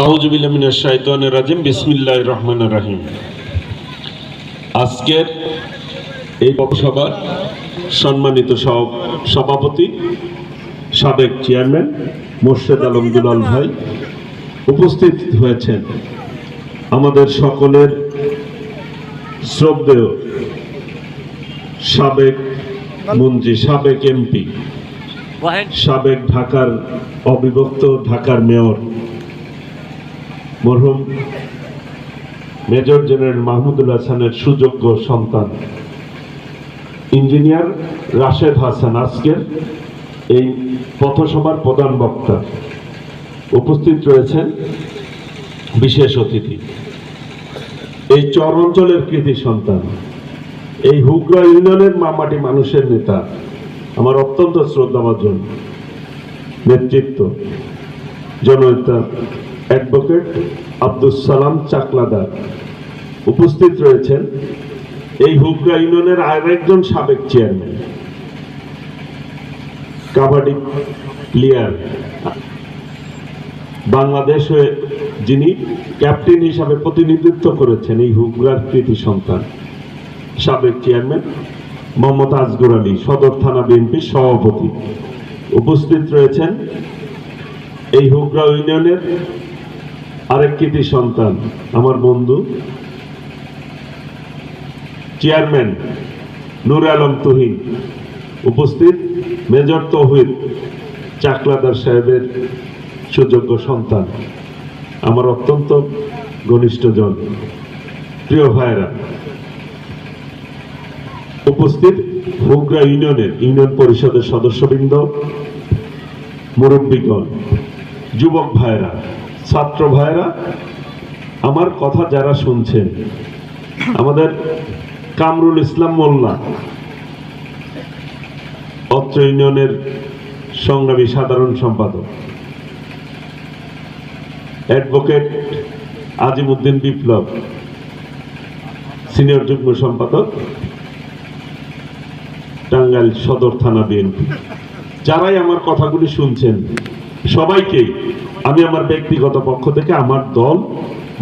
আউযু বিল্লাহি মিনাশ শাইতানির রাজিম। বিসমিল্লাহির রহমানির রহিম। আজকের এই পৌরসভার সম্মানিত সভাপতি, সাবেক চেয়ারম্যান মোর্শেদ আলম দুলাল ভাই উপস্থিত হয়েছেন। আমাদের সকলের শ্রদ্ধেয় সাবেক মন্ত্রী, সাবেক এমপি, সাবেক ঢাকার অবিভক্ত ঢাকার মেয়র মরহুম মেজর জেনারেল মাহমুদুল হাসানের সুযোগ্য সন্তান ইঞ্জিনিয়ার রাশেদ হাসান আজকের এই পথসভার প্রধান বক্তা। উপস্থিত রয়েছেন বিশেষ অতিথি, এই চর অঞ্চলের কৃতি সন্তান, এই হুগরা ইউনিয়নের মামাটি মানুষের নেতা, আমার অত্যন্ত শ্রদ্ধাভাজন নেতৃত্ব জননেতা অ্যাডভোকেট আব্দুল সালাম চাকলাদার। উপস্থিত রয়েছেন এই হুগরা ইউনিয়নের আরেকজন সাবেক চেয়ারম্যান, কাবাডি প্লেয়ার, বাংলাদেশে যিনি ক্যাপ্টেন হিসাবে প্রতিনিধিত্ব করেছেন এই হুগরার কৃতি সন্তান সাবেক চেয়ারম্যান মোহাম্মদ আসগর আলী, সদর থানা বিএনপির সভাপতি। উপস্থিত রয়েছেন এই হুগরা ইউনিয়নের আরেক কৃতি সন্তান, আমার বন্ধু চেয়ারম্যান নূর আলম তুহিন। উপস্থিত মেজর তৌহিদ চাকলাদার সাহেবের সুযোগ্য সন্তান, আমার অত্যন্ত ঘনিষ্ঠজন, প্রিয় ভাইরা। উপস্থিত হুগরা ইউনিয়নের ইউনিয়ন পরিষদের সদস্যবৃন্দ, মুরব্বীগণ, যুবক ভাইরা, ছাত্র ভাইরা, আমার কথা যারা শুনছেন, আমাদের কামরুল ইসলাম মোল্লা অত্র ইউনিয়নের সংগ্রামী সাধারণ সম্পাদক, অ্যাডভোকেট আজিমউদ্দিন বিপ্লব সিনিয়র যুগ্ম সম্পাদক টাঙ্গাইল সদর থানা বিএনপি, যারাই আমার কথাগুলি শুনছেন সবাইকে আমি আমার ব্যক্তিগত পক্ষ থেকে আমার দল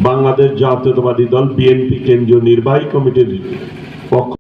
বাংলাদেশ জাতীয়তাবাদী দল বিএনপি কেন্দ্রীয় নির্বাহী কমিটির পক্ষ